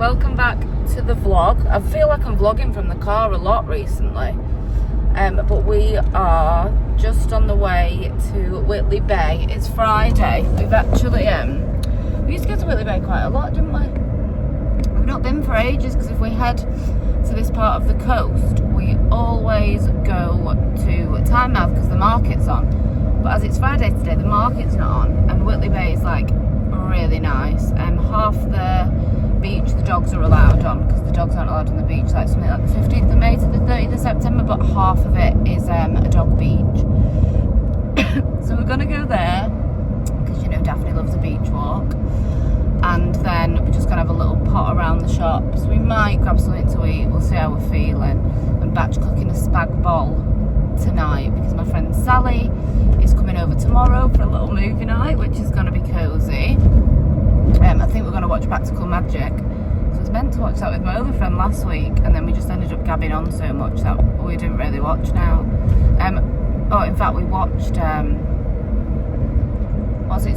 welcome back to the vlog. I feel like I'm vlogging from the car a lot recently, but we are just on the way to Whitley Bay. It's Friday. We've actually we used to go to Whitley Bay quite a lot, didn't we? We've not been for ages, because if we head to this part of the coast, we always go to Tynemouth because the market's on. But as it's Friday today, the market's not on, and Whitley Bay is like really nice. Half the beach the dogs are allowed on, because the dogs aren't allowed on the beach, like something like the 15th of May to the 30th of September, but half of it is a dog beach. So we're gonna go there because, you know, Daphne loves a beach walk, and then we're just gonna have a little pot around the shops. We might grab something to eat, we'll see how we're feeling. I'm batch cooking a spag bol tonight because my friend Sally is coming over tomorrow for a little movie night, which is going to be cosy. I think we're going to watch Practical Magic. So I was meant to watch that with my other friend last week, and then we just ended up gabbing on so much that we didn't really watch now. In fact, we watched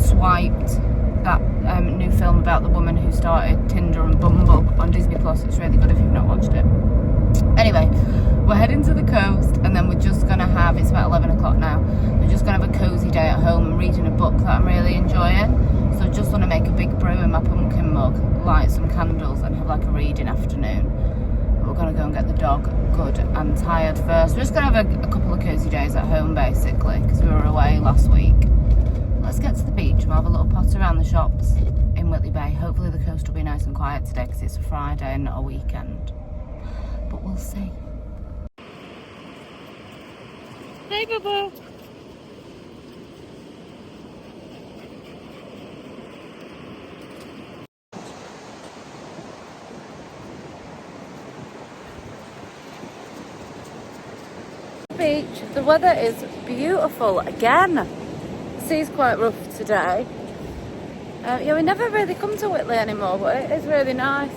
Swiped, that new film about the woman who started Tinder and Bumble on Disney Plus. It's really good if you've not watched it. Anyway, we're heading to the coast, and then we're just going to have, it's about 11 o'clock now, we're just going to have a cosy day at home and reading a book that I'm really enjoying. So I just want to make a big brew in my pumpkin mug, light some candles, and have like a reading afternoon. But we're going to go and get the dog good and tired first. We're just going to have a couple of cosy days at home, basically, because we were away last week. Let's get to the beach. We'll have a little pot around the shops in Whitley Bay. Hopefully the coast will be nice and quiet today, because it's a Friday and not a weekend. But we'll see. Hey, Bubba. Beach. The weather is beautiful again. The sea's quite rough today. Yeah, we never really come to Whitley anymore, but it is really nice.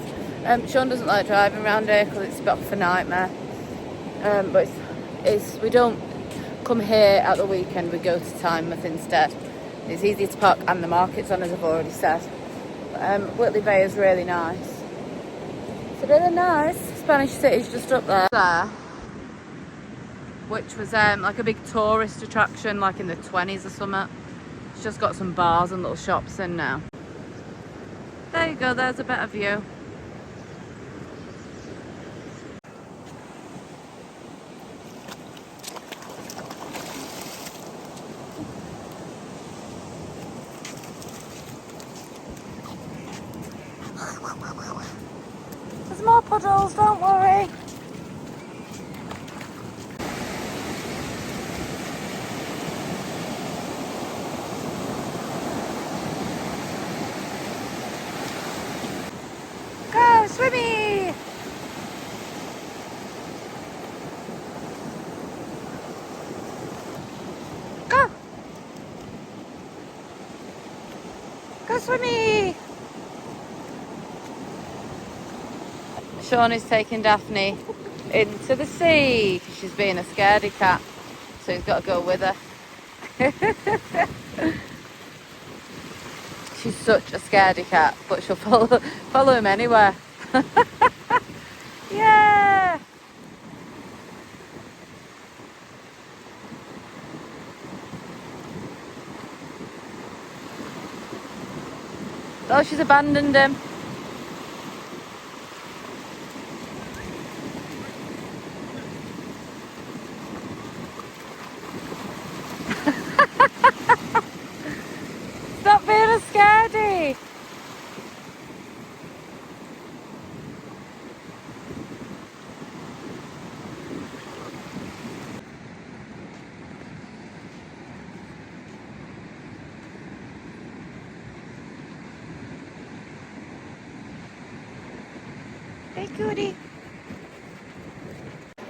Sean doesn't like driving around here because it's a bit of a nightmare. But we don't come here at the weekend, we go to Tynemouth instead. It's easy to park, and the market's on, as I've already said. Whitley Bay is really nice. It's really nice. Spanish City's just up there. Which was like a big tourist attraction, like in the 20s or something. It's just got some bars and little shops in now. There you go, there's a better view. There's more puddles, don't worry. Go, swimmy! Go! Go, swimmy! Sean is taking Daphne into the sea. She's being a scaredy cat, so he's got to go with her. She's such a scaredy cat, but she'll follow him anywhere. Yeah! Oh, she's abandoned him. Stop being a scaredy. Hey, cutie.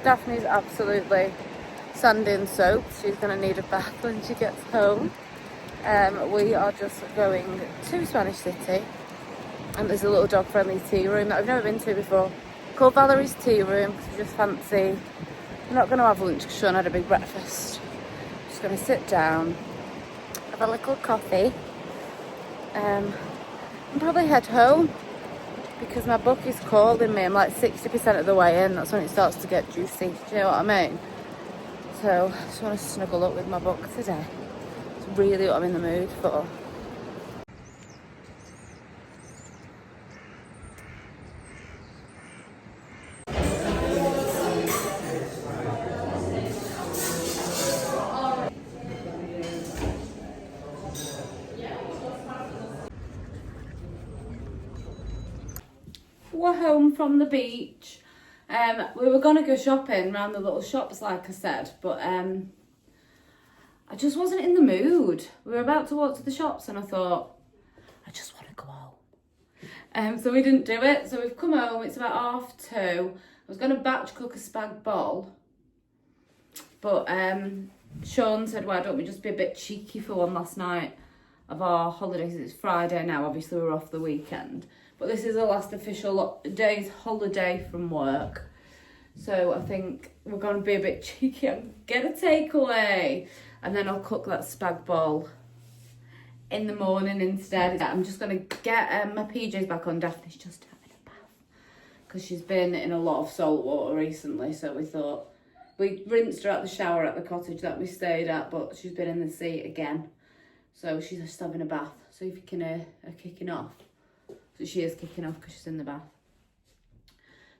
Daphne's absolutely sanding soaked. She's going to need a bath when she gets home. We are just going to Spanish City, and there's a little dog friendly tea room that I've never been to before, called Valerie's Tea Room, because we just fancy, we're not going to have lunch because Sean had a big breakfast. Just going to sit down, have a little coffee, and probably head home. because my book is calling me. I'm like 60% of the way in. That's when it starts to get juicy. Do you know what I mean? So I just want to snuggle up with my book today. It's really what I'm in the mood for. We're home from the beach. We were gonna go shopping around the little shops, like I said, but I just wasn't in the mood. We were about to walk to the shops and I thought, I just want to go home. So we didn't do it. So we've come home, it's about 2:30. I was gonna batch cook a spag bol, but Sean said, why don't we just be a bit cheeky for one last night of our holidays. It's Friday now, obviously we're off the weekend. But this is the last official day's holiday from work. So I think we're going to be a bit cheeky and get a takeaway. And then I'll cook that spag bol in the morning instead. I'm just going to get my PJs back on. Daphne's just having a bath because she's been in a lot of salt water recently. So we thought, we rinsed her out the shower at the cottage that we stayed at, but she's been in the sea again. So she's just having a bath. So if you can hear her kicking off. So she is kicking off because she's in the bath.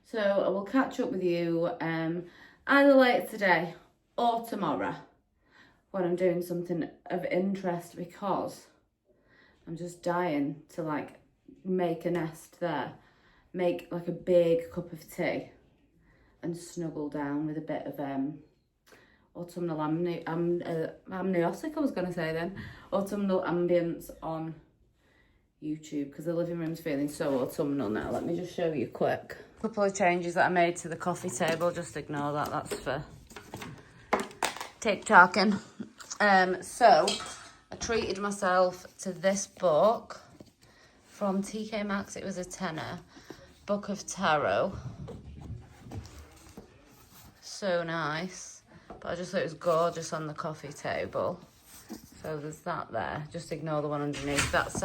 So I will catch up with you either later today or tomorrow when I'm doing something of interest, because I'm just dying to like make a nest there, make like a big cup of tea and snuggle down with a bit of autumnal amniotic, I was going to say then, autumnal ambience on YouTube, because the living room's feeling so autumnal now. Let me just show you quick. A couple of changes that I made to the coffee table, just ignore that, that's for TikToking. So I treated myself to this book from TK Maxx. It was a tenner, Book of Tarot. So nice, but I just thought it was gorgeous on the coffee table. So there's that there, just ignore the one underneath. That's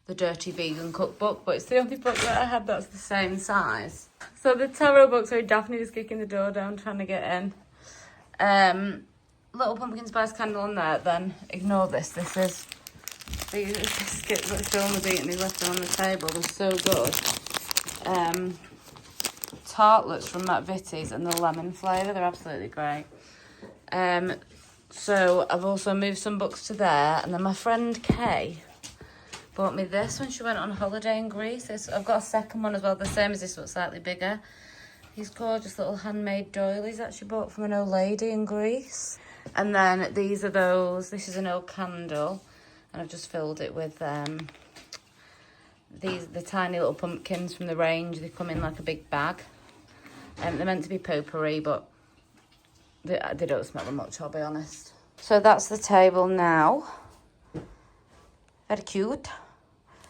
the Dirty Vegan Cookbook, but it's the only book that I had that's the same size. So the tarot book, sorry, Daphne was kicking the door down trying to get in. Little pumpkin spice candle on there, then ignore this. This is these biscuits that Sean was eating, he left them on the table, they're so good. Tartlets from McVitie's and the lemon flavour, they're absolutely great. So I've also moved some books to there, and then my friend Kay bought me this when she went on holiday in Greece. I've got a second one as well, the same as this, but slightly bigger. These gorgeous little handmade doilies that she bought from an old lady in Greece. And then these are those, this is an old candle, and I've just filled it with the tiny little pumpkins from the range. They come in like a big bag. They're meant to be potpourri, but they don't smell much, I'll be honest. So that's the table now. Very cute.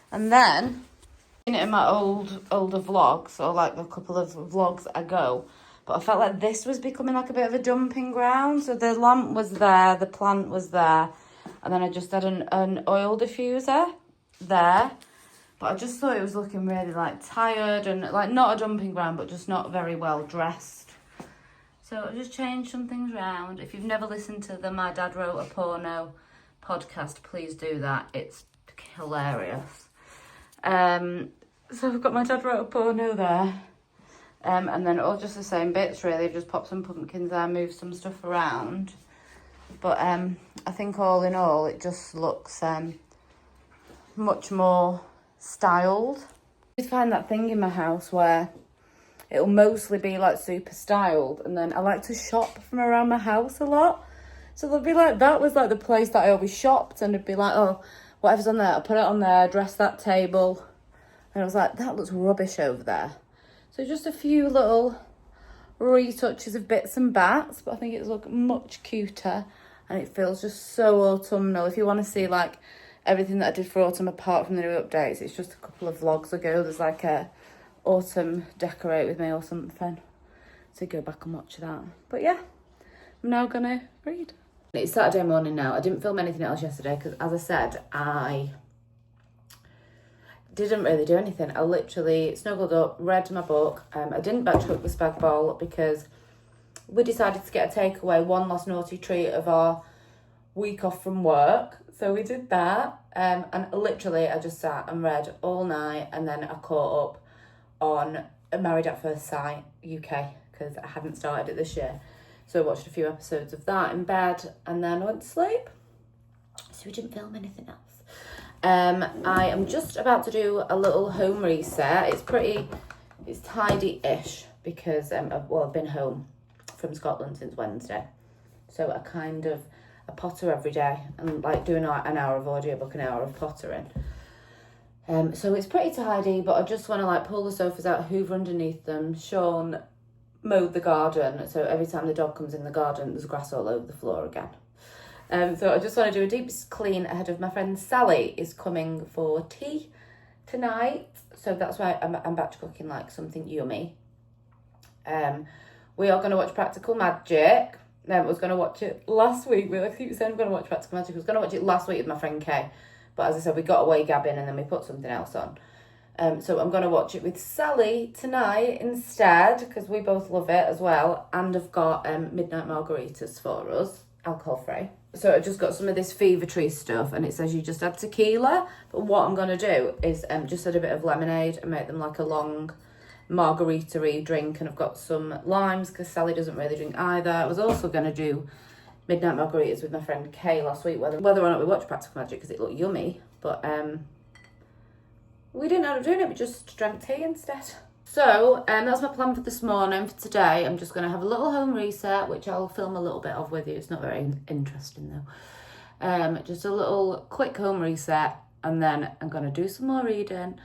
And then, in my older vlogs, or like a couple of vlogs ago, but I felt like this was becoming like a bit of a dumping ground. So the lamp was there, the plant was there, and then I just had an oil diffuser there. But I just thought it was looking really like tired and like not a dumping ground, but just not very well dressed. So I just changed some things around. If you've never listened to the My Dad Wrote a Porno podcast, please do that. It's hilarious. So I've got My Dad Wrote a Porno there. And then all just the same bits really. I've just popped some pumpkins there, moved some stuff around. But I think all in all, it just looks much more styled. I find that thing in my house where it'll mostly be like super styled, and then I like to shop from around my house a lot. So there'll be like, that was like the place that I always shopped, and it'd be like, oh, whatever's on there, I'll put it on there, dress that table. And I was like, that looks rubbish over there. So just a few little retouches of bits and bats, but I think it's look much cuter, and it feels just so autumnal. If you want to see like everything that I did for autumn apart from the new updates, it's just a couple of vlogs ago. There's like a autumn decorate with me or something, so go back and watch that. But yeah, I'm now gonna read. It's Saturday morning now. I didn't film anything else yesterday because, as I said, didn't really do anything. I literally snuggled up, read my book. I didn't batch cook the spag bowl because we decided to get a takeaway, one last naughty treat of our week off from work. So we did that. And literally I just sat and read all night, and then I caught up on Married at First Sight UK because I hadn't started it this year. So I watched a few episodes of that in bed and then went to sleep. So we didn't film anything else. I am just about to do a little home reset. It's tidy-ish because I've been home from Scotland since Wednesday. So I potter every day and like doing an hour of audiobook, an hour of pottering. So it's pretty tidy, but I just want to like pull the sofas out, hoover underneath them. Sean mowed the garden, so every time the dog comes in the garden, there's grass all over the floor again. So I just want to do a deep clean ahead of my friend Sally is coming for tea tonight. So that's why I'm back to cooking like something yummy. We are going to watch Practical Magic. I was going to watch it last week. I keep saying I'm going to watch Practical Magic. I was going to watch it last week with my friend Kay. But as I said, we got away gabbing and then we put something else on. So I'm going to watch it with Sally tonight instead because we both love it as well. And I've got midnight margaritas for us, alcohol free. So I just got some of this Fever Tree stuff and it says you just add tequila. But what I'm going to do is just add a bit of lemonade and make them like a long margarita-y drink. And I've got some limes because Sally doesn't really drink either. I was also going to do midnight margaritas with my friend Kay last week, whether or not we watched Practical Magic because it looked yummy. But we didn't end up doing it, we just drank tea instead. So that's my plan for this morning. For today, I'm just going to have a little home reset, which I'll film a little bit of with you. It's not very interesting though. Just a little quick home reset, and then I'm going to do some more reading.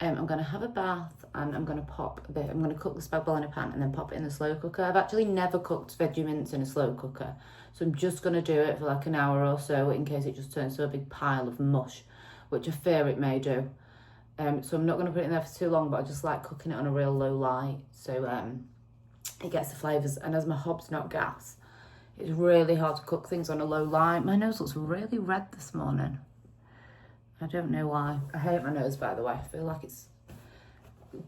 I'm going to have a bath, and I'm going to cook the spag bowl in a pan and then pop it in the slow cooker. I've actually never cooked veggie mince in a slow cooker, so I'm just going to do it for like an hour or so in case it just turns to a big pile of mush, which I fear it may do. So I'm not going to put it in there for too long, but I just like cooking it on a real low light so it gets the flavours. And as my hob's not gas, it's really hard to cook things on a low light. My nose looks really red this morning. I don't know why. I hate my nose, by the way. I feel like it's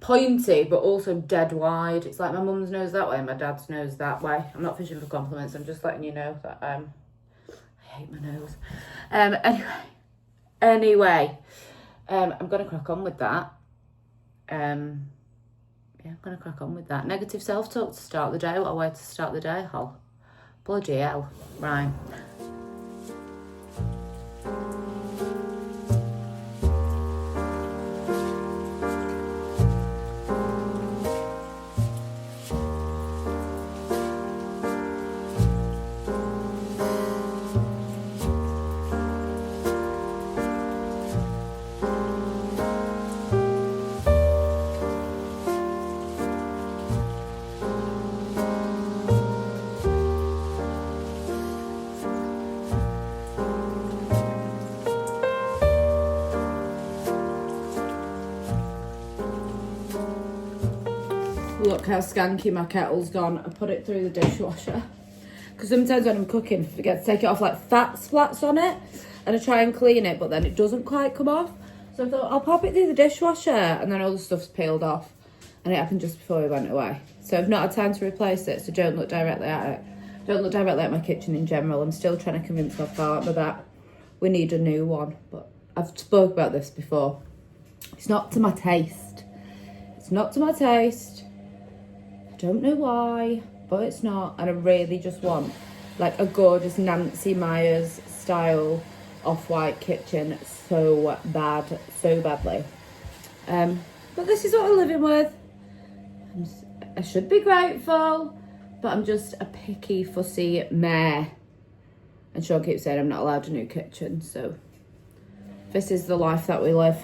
pointy but also dead wide. It's like my mum's nose that way and my dad's nose that way. I'm not fishing for compliments, I'm just letting you know that I hate my nose. Anyway, I'm going to crack on with that. I'm going to crack on with that. Negative self-talk to start the day. What a way to start the day, Hol. Bloody hell. Right. Look how skanky my kettle's gone. I put it through the dishwasher. Because sometimes when I'm cooking, I forget to take it off, like fat splats on it. And I try and clean it, but then it doesn't quite come off. So I thought, I'll pop it through the dishwasher. And then all the stuff's peeled off. And it happened just before we went away. So I've not had time to replace it, so don't look directly at it. Don't look directly at my kitchen in general. I'm still trying to convince my partner that we need a new one. But I've spoke about this before. It's not to my taste. It's not to my taste. Don't know why, but it's not, and I really just want like a gorgeous Nancy Myers style off-white kitchen so badly. But this is what I'm living with. I should be grateful, but I'm just a picky, fussy mare. And Sean keeps saying I'm not allowed a new kitchen, so this is the life that we live.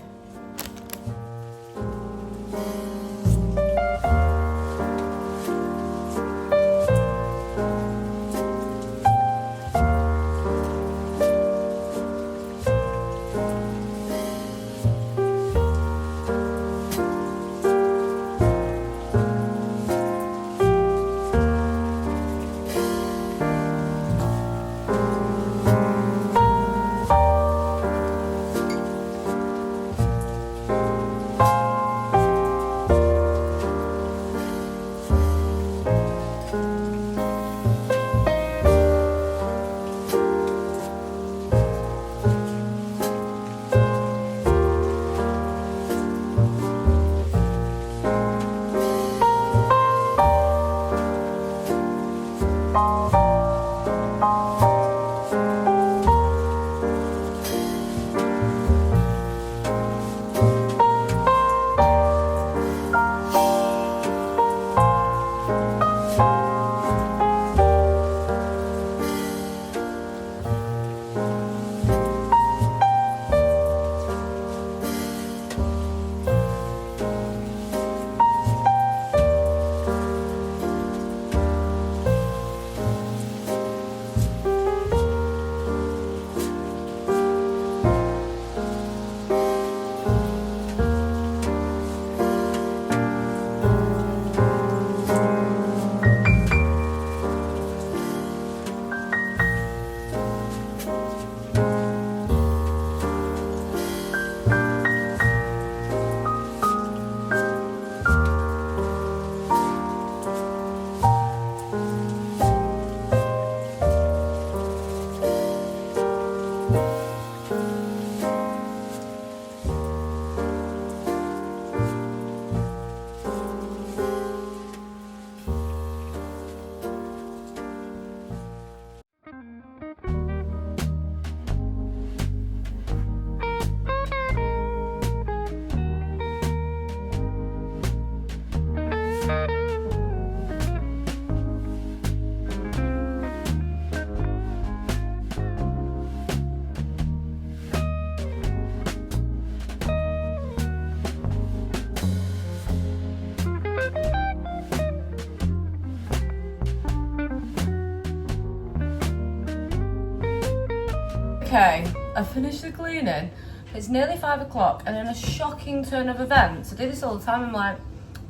Okay, I finished the cleaning. It's nearly 5 o'clock, and in a shocking turn of events, I do this all the time, I'm like,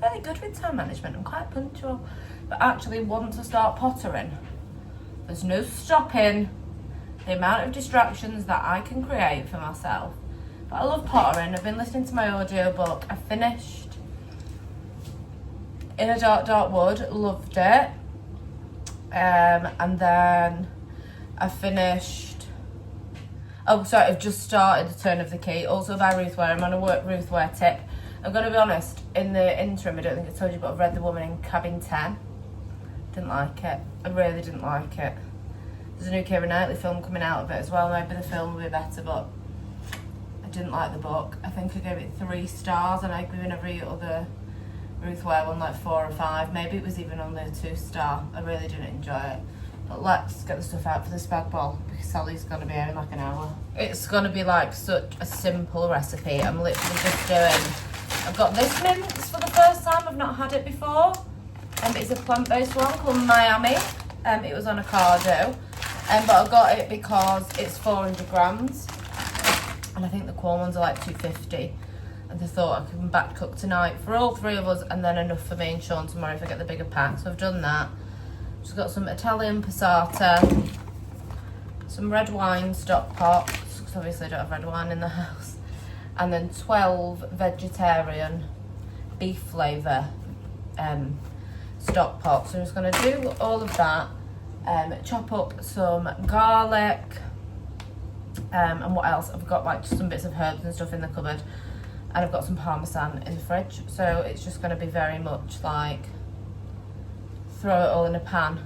really good with time management, I'm quite punctual. But actually, once I start pottering, there's no stopping the amount of distractions that I can create for myself. But I love pottering. I've been listening to my audiobook. I finished In a Dark, Dark Wood, loved it. And then I finished, I've just started The Turn of the Key, also by Ruth Ware. I'm on a Ruth Ware tip. I'm going to be honest, in the interim, I don't think I told you, but I've read The Woman in Cabin 10. Didn't like it. I really didn't like it. There's a new Keira Knightley film coming out of it as well. Maybe the film will be better, but I didn't like the book. I think I gave it 3 stars, and I've given every other Ruth Ware one like 4 or 5. Maybe it was even only a 2-star. I really didn't enjoy it. But let's get the stuff out for the spag bol, because Sally's going to be here in like an hour. It's going to be like such a simple recipe. I'm literally just doing, I've got this mince for the first time. I've not had it before. It's a plant-based one called Miami. It was on Ocado. But I got it because it's 400 grams. And I think the corn ones are like 250. And I thought I can back cook tonight for all 3 of us, and then enough for me and Sean tomorrow if I get the bigger pack. So I've done that. Just got some Italian passata, some red wine stock pots, because obviously I don't have red wine in the house, and then 12 vegetarian beef flavour stock pots. So I'm just going to do all of that, chop up some garlic, and what else? I've got like some bits of herbs and stuff in the cupboard, and I've got some parmesan in the fridge. So it's just going to be very much like throw it all in a pan,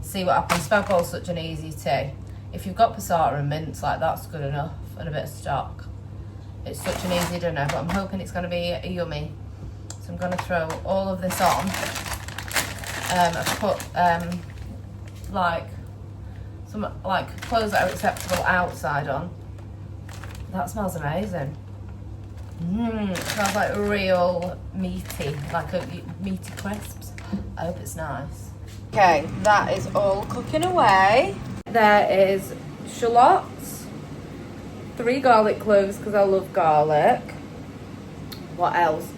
see what happens. Spag bol's such an easy tea. If you've got passata and mince, like that's good enough, and a bit of stock. It's such an easy dinner, but I'm hoping it's going to be yummy. So I'm going to throw all of this on. I've put like some like clothes that are acceptable outside on. That smells amazing. It smells like real meaty, like a meaty crisps. I hope it's nice. Okay, that is all cooking away. There is shallots, 3 garlic cloves because I love garlic. What else?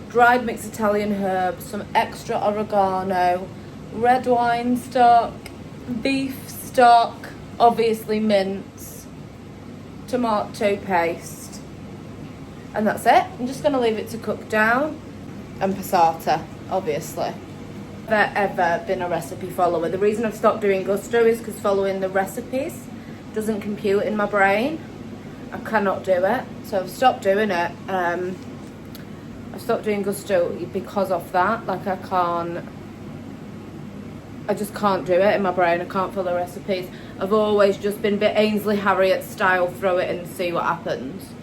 Dried mixed Italian herbs, some extra oregano, red wine stock, beef stock, obviously mince, tomato paste, and that's it. I'm just going to leave it to cook down, and passata, obviously. Ever been a recipe follower. The reason I've stopped doing gusto is because following the recipes doesn't compute in my brain. I cannot do it, so I've stopped doing it. I've stopped doing gusto because of that. Like I just can't do it in my brain. I can't follow recipes. I've always just been a bit Ainsley Harriott style, throw it and see what happens.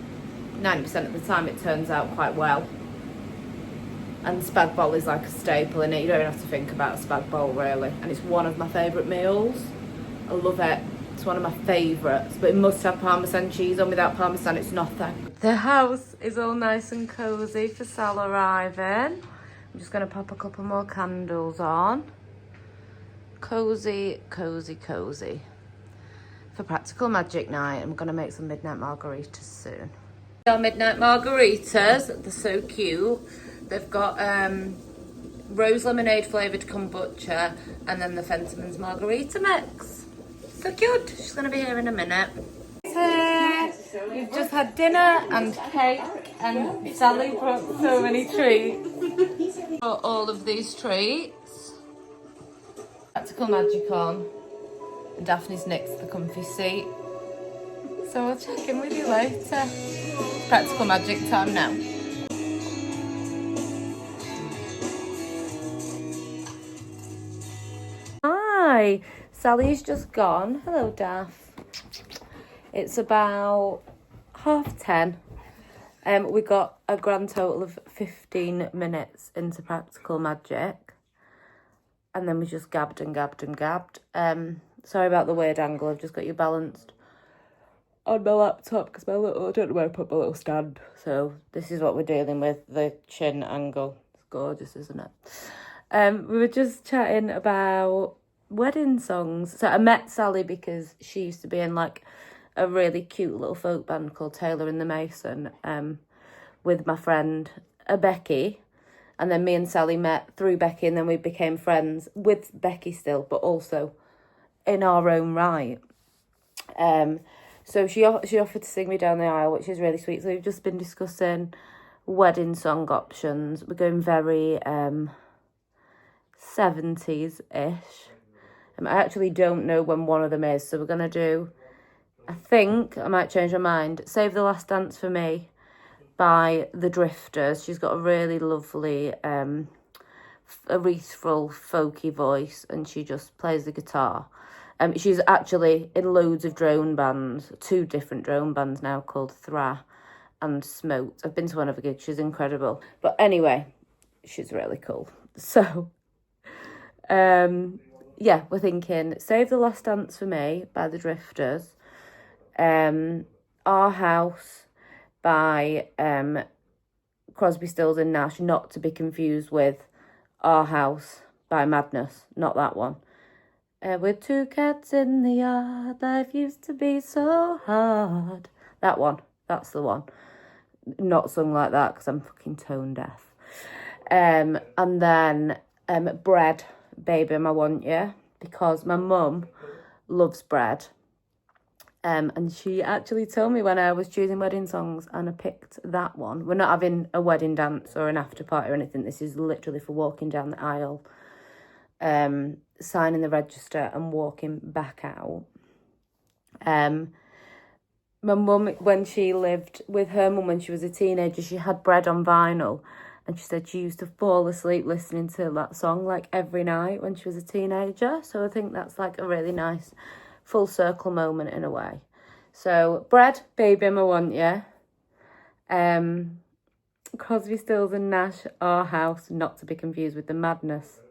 90% of the time it turns out quite well. And spag bol is like a staple in it. You don't even have to think about a spag bol really. And it's one of my favourite meals. I love it. It's one of my favourites. But it must have Parmesan cheese on. Without Parmesan, it's nothing. The house is all nice and cosy for Sal arriving. I'm just going to pop a couple more candles on. Cosy, cosy, cosy. For practical magic night, I'm going to make some midnight margaritas soon. Our midnight margaritas, they're so cute. They've got rose lemonade flavoured kombucha, and then the Fentimans margarita mix. So cute. She's going to be here in a minute. We've just had dinner and cake, and Sally brought so many treats. Brought all of these treats. Practical magic on. And Daphne's next to the comfy seat. So I'll check in with you later. Practical magic time now. Hi, Sally's just gone. Hello, Daff. It's about 10:30. We got a grand total of 15 minutes into Practical Magic. And then we just gabbed and gabbed and gabbed. Sorry about the weird angle. I've just got you balanced on my laptop because I don't know where to put my little stand. So this is what we're dealing with, the chin angle. It's gorgeous, isn't it? We were just chatting about wedding songs. So I met Sally because she used to be in like a really cute little folk band called Taylor and the Mason with my friend Becky. And then me and Sally met through Becky, and then we became friends with Becky still, but also in our own right. So she offered to sing me down the aisle, which is really sweet. So we've just been discussing wedding song options. We're going very 70s-ish. I actually don't know when one of them is, so we're going to do, I think, I might change my mind, Save the Last Dance for Me by The Drifters. She's got a really lovely, ethereal, folky voice, and she just plays the guitar. She's actually in loads of drone bands, 2 different drone bands now called Thra and Smote. I've been to one of her gigs, she's incredible. But anyway, she's really cool. So, yeah, we're thinking Save the Last Dance for Me by The Drifters, Our House by Crosby, Stills and Nash, not to be confused with Our House by Madness, not that one. With 2 cats in the yard, life used to be so hard. That one, that's the one. Not sung like that because I'm fucking tone deaf. And then Bread, Baby, I Want You, because my mum loves bread. And she actually told me when I was choosing wedding songs, and I picked that one. We're not having a wedding dance or an after party or anything. This is literally for walking down the aisle, signing the register and walking back out. My mum, when she lived with her mum when she was a teenager, she had Bread on vinyl. And she said she used to fall asleep listening to that song like every night when she was a teenager. So I think that's like a really nice full circle moment in a way. So Bread, Baby, I Want You. Crosby, Stills and Nash, Our House, not to be confused with the Madness,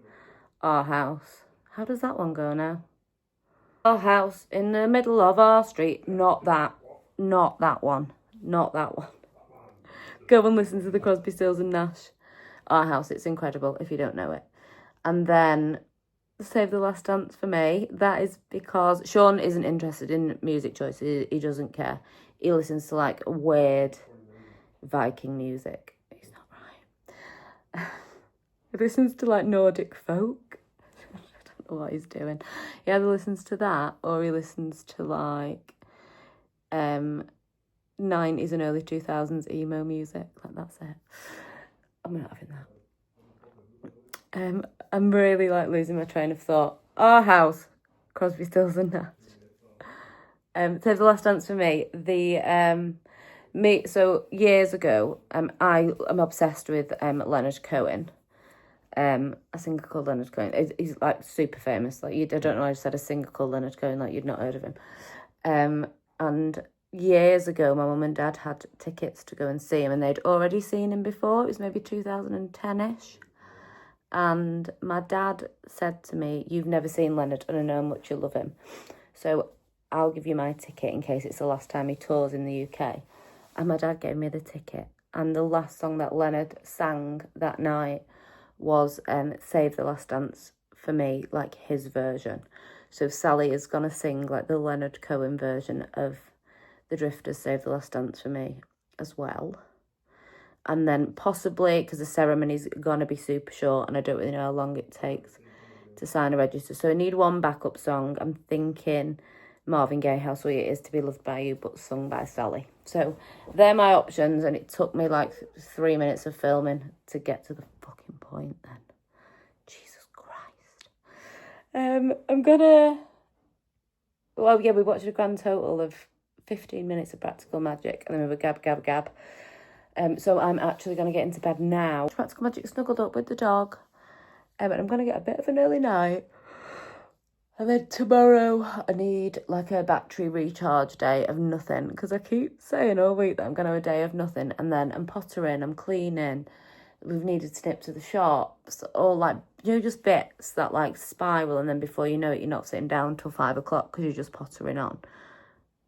Our House. How does that one go now? Our house in the middle of our street. Not that one. Go and listen to the Crosby, Stills and Nash, Our House. It's incredible if you don't know it. And then Save the Last Dance for Me. That is because Sean isn't interested in music choices. He doesn't care. He listens to like weird Viking music. He's not right. He listens to like Nordic folk. I don't know what he's doing. He either listens to that or he listens to like 90s and early 2000s emo music. Like that's it. I'm not having that. I'm really like losing my train of thought. Our House, Crosby, Stills and Nash. Save the Last Dance for Me. So years ago, I'm obsessed with Leonard Cohen. A singer called Leonard Cohen. He's like super famous. Like I don't know. I just said a singer called Leonard Cohen. Like you'd not heard of him. And years ago, my mum and dad had tickets to go and see him, and they'd already seen him before. It was maybe 2010-ish. And my dad said to me, "You've never seen Leonard, and I know how much you love him. So I'll give you my ticket in case it's the last time he tours in the UK." And my dad gave me the ticket. And the last song that Leonard sang that night was Save the Last Dance for Me, like his version. So Sally is going to sing like the Leonard Cohen version of The Drifters' Save the Last Dance for Me as well. And then possibly, because the ceremony's going to be super short and I don't really know how long it takes to sign a register. So I need one backup song. I'm thinking Marvin Gaye, How Sweet It Is to Be Loved by You, but sung by Sally. So they're my options, and it took me like 3 minutes of filming to get to the fucking point then. Jesus Christ. We watched a grand total of 15 minutes of Practical Magic, and then we were gab. So I'm actually going to get into bed now. Practical Magic snuggled up with the dog. And I'm going to get a bit of an early night. And then tomorrow I need like a battery recharge day of nothing, because I keep saying all week that I'm going to have a day of nothing, and then I'm pottering, I'm cleaning, we've needed to nip to the shops, all like, you know, just bits that like spiral, and then before you know it, you're not sitting down till 5 o'clock because you're just pottering on.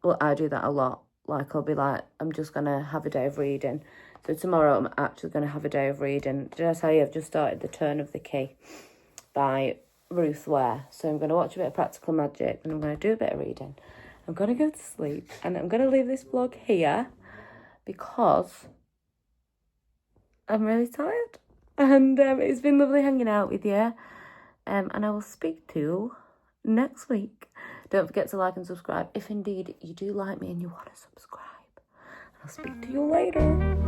Well, I do that a lot. Like, I'll be like, I'm just going to have a day of reading. So tomorrow I'm actually going to have a day of reading. Did I tell you I've just started The Turn of the Key by Ruth Ware? So I'm going to watch a bit of Practical Magic, and I'm going to do a bit of reading. I'm going to go to sleep, and I'm going to leave this vlog here because I'm really tired. And it's been lovely hanging out with you. And I will speak to you next week. Don't forget to like and subscribe if indeed you do like me and you want to subscribe. And I'll speak to you later.